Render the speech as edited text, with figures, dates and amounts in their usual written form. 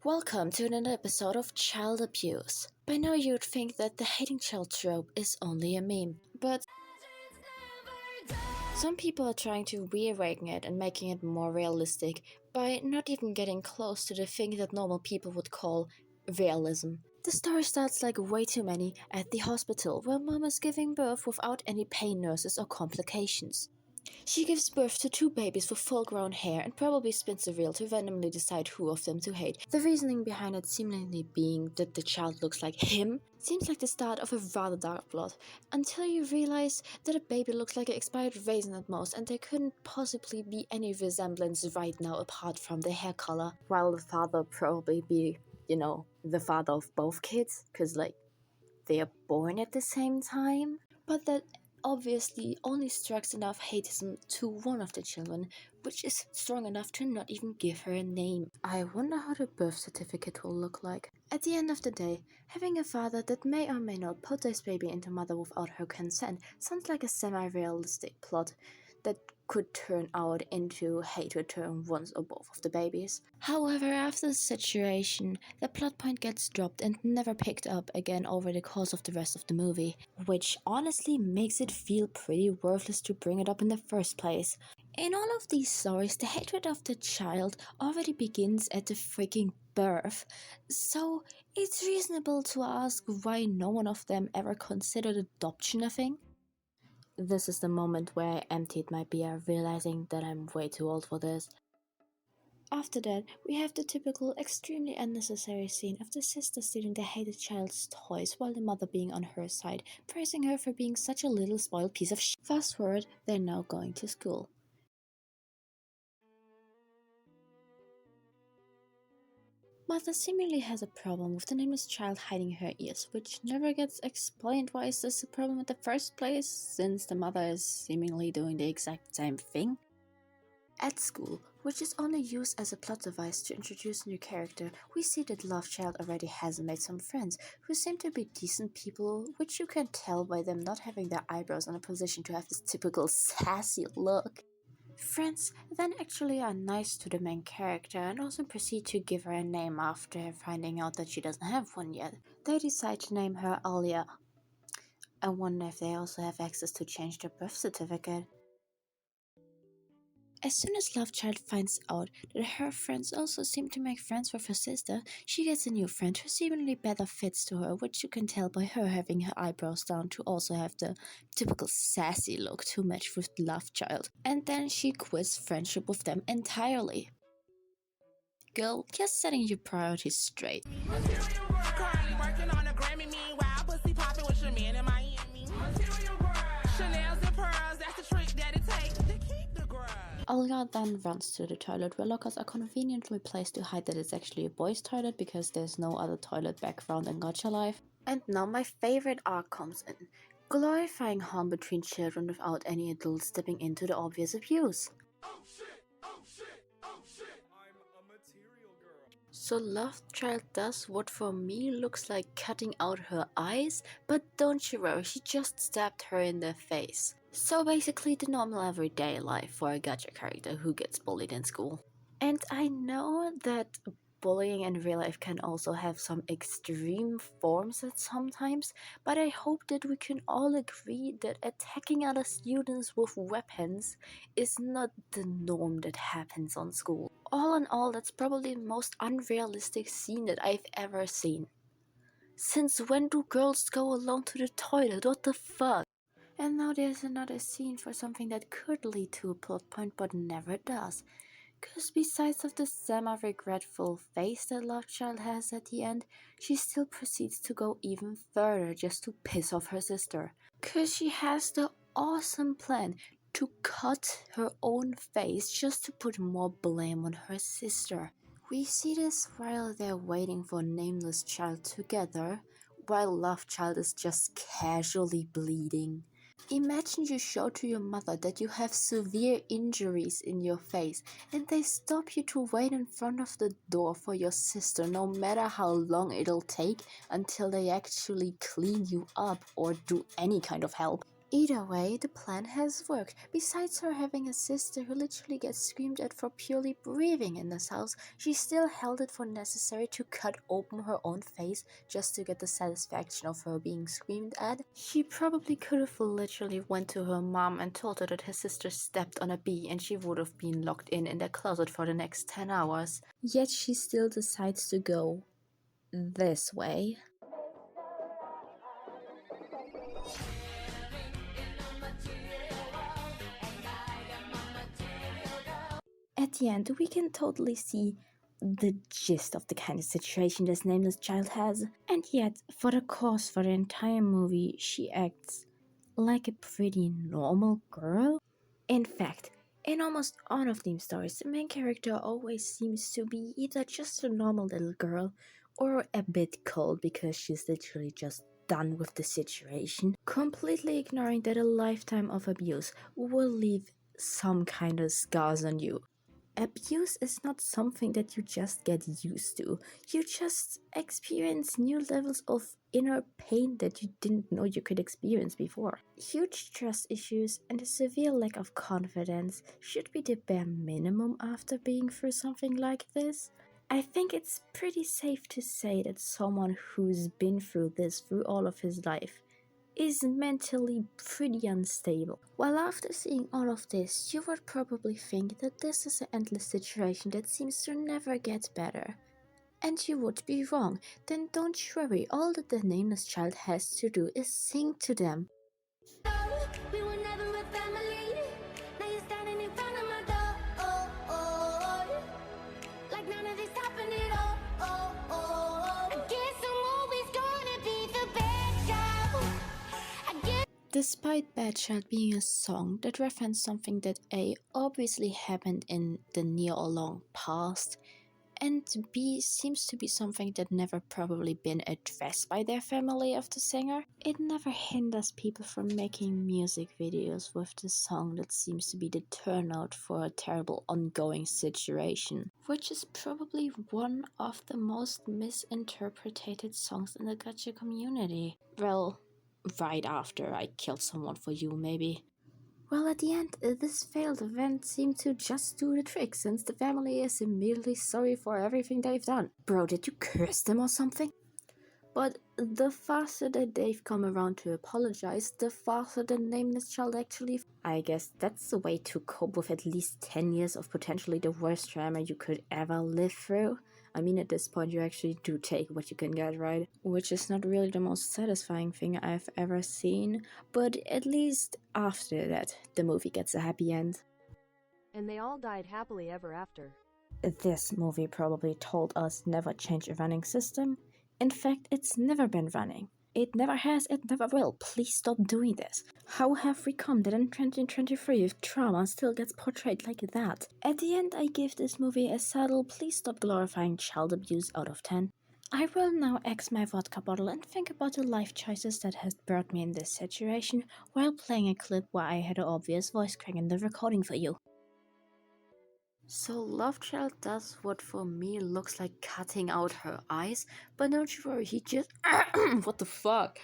Welcome to another episode of Child Abuse. By now you'd think that the hating child trope is only a meme, but some people are trying to reawaken it and making it more realistic by not even getting close to the thing that normal people would call realism. The story starts like way too many at the hospital where mom is giving birth without any pain nurses or complications. She gives birth to two babies with full-grown hair and probably spins the reel to randomly decide who of them to hate. The reasoning behind it seemingly being that the child looks like him seems like the start of a rather dark plot, until you realize that a baby looks like an expired raisin at most and there couldn't possibly be any resemblance right now apart from the hair color, while the father probably be, the father of both kids, because they are born at the same time. But that obviously only strikes enough hateism to one of the children, which is strong enough to not even give her a name. I wonder how the birth certificate will look like. At the end of the day, having a father that may or may not put his baby into mother without her consent sounds like a semi-realistic plot that could turn out into hate return once or both of the babies. However, after the situation, the plot point gets dropped and never picked up again over the course of the rest of the movie, which honestly makes it feel pretty worthless to bring it up in the first place. In all of these stories, the hatred of the child already begins at the freaking birth, so it's reasonable to ask why no one of them ever considered adoption a thing. This is the moment where I emptied my beer, realizing that I'm way too old for this. After that, we have the typical, extremely unnecessary scene of the sister stealing the hated child's toys while the mother being on her side, praising her for being such a little spoiled piece of shit. Fast forward, they're now going to school. Mother seemingly has a problem with the nameless child hiding her ears, which never gets explained why is this a problem in the first place, since the mother is seemingly doing the exact same thing. At school, which is only used as a plot device to introduce a new character, we see that Lovechild already has made some friends, who seem to be decent people, which you can tell by them not having their eyebrows in a position to have this typical sassy look. Friends then actually are nice to the main character and also proceed to give her a name after finding out that she doesn't have one yet. They decide to name her Alia. I wonder if they also have access to change their birth certificate. As soon as Lovechild finds out that her friends also seem to make friends with her sister, she gets a new friend who seemingly better fits to her, which you can tell by her having her eyebrows down to also have the typical sassy look to match with Lovechild. And then she quits friendship with them entirely. Girl, just setting your priorities straight. Alia then runs to the toilet where lockers are conveniently placed to hide that it's actually a boys' toilet because there's no other toilet background in Gacha life. And now my favorite arc comes in, glorifying harm between children without any adults stepping into the obvious abuse. Oh shit! Oh shit! Oh shit! I'm a material girl. So Lovechild does what for me looks like cutting out her eyes, but don't you worry, she just stabbed her in the face. So basically the normal everyday life for a gacha character who gets bullied in school. And I know that bullying in real life can also have some extreme forms at sometimes, but I hope that we can all agree that attacking other students with weapons is not the norm that happens on school. All in all, that's probably the most unrealistic scene that I've ever seen. Since when do girls go alone to the toilet? What the fuck? And now there's another scene for something that could lead to a plot point but never does. Cause besides of the semi-regretful face that Lovechild has at the end, she still proceeds to go even further just to piss off her sister. Cause she has the awesome plan to cut her own face just to put more blame on her sister. We see this while they're waiting for Nameless Child together, while Lovechild is just casually bleeding. Imagine you show to your mother that you have severe injuries in your face and they stop you to wait in front of the door for your sister no matter how long it'll take until they actually clean you up or do any kind of help. Either way, the plan has worked. Besides her having a sister who literally gets screamed at for purely breathing in this house, she still held it for necessary to cut open her own face just to get the satisfaction of her being screamed at. She probably could have literally went to her mom and told her that her sister stepped on a bee and she would have been locked in their closet for the next 10 hours. Yet she still decides to go this way. At the end, we can totally see the gist of the kind of situation this nameless child has, and yet, for the course for the entire movie, she acts like a pretty normal girl. In fact, in almost all of these stories, the main character always seems to be either just a normal little girl or a bit cold because she's literally just done with the situation, completely ignoring that a lifetime of abuse will leave some kind of scars on you. Abuse is not something that you just get used to. You just experience new levels of inner pain that you didn't know you could experience before. Huge trust issues and a severe lack of confidence should be the bare minimum after being through something like this. I think it's pretty safe to say that someone who's been through this through all of his life is mentally pretty unstable. While after seeing all of this, you would probably think that this is an endless situation that seems to never get better. And you would be wrong. Then don't worry, all that the nameless child has to do is sing to them. We were never a family. Now you're standing in front of my door. Oh, oh, oh. Like none of this happened at all. Oh, oh, oh. I guess I'm always gonna be the bad child. Despite Bad Child being a song that referenced something that A, obviously happened in the near or long past, and B, seems to be something that never probably been addressed by their family of the singer, it never hinders people from making music videos with the song that seems to be the turnout for a terrible ongoing situation, which is probably one of the most misinterpreted songs in the Gacha community. Well, right after I killed someone for you, maybe. Well, at the end, this failed event seemed to just do the trick, since the family is immediately sorry for everything they've done. Bro, did you curse them or something? But the faster that they've come around to apologize, the faster the nameless child actually... I guess that's the way to cope with at least 10 years of potentially the worst drama you could ever live through. I mean, at this point you actually do take what you can get, right? Which is not really the most satisfying thing I've ever seen, but at least after that, the movie gets a happy end. And they all died happily ever after. This movie probably told us never change a running system. In fact, it's never been running. It never has, it never will. Please stop doing this. How have we come that in 2023 if trauma still gets portrayed like that? At the end, I give this movie a subtle please stop glorifying child abuse out of 10. I will now X my vodka bottle and think about the life choices that has brought me in this situation while playing a clip where I had an obvious voice crack in the recording for you. So Love Child does what for me looks like cutting out her eyes, but don't you worry, he just what the fuck?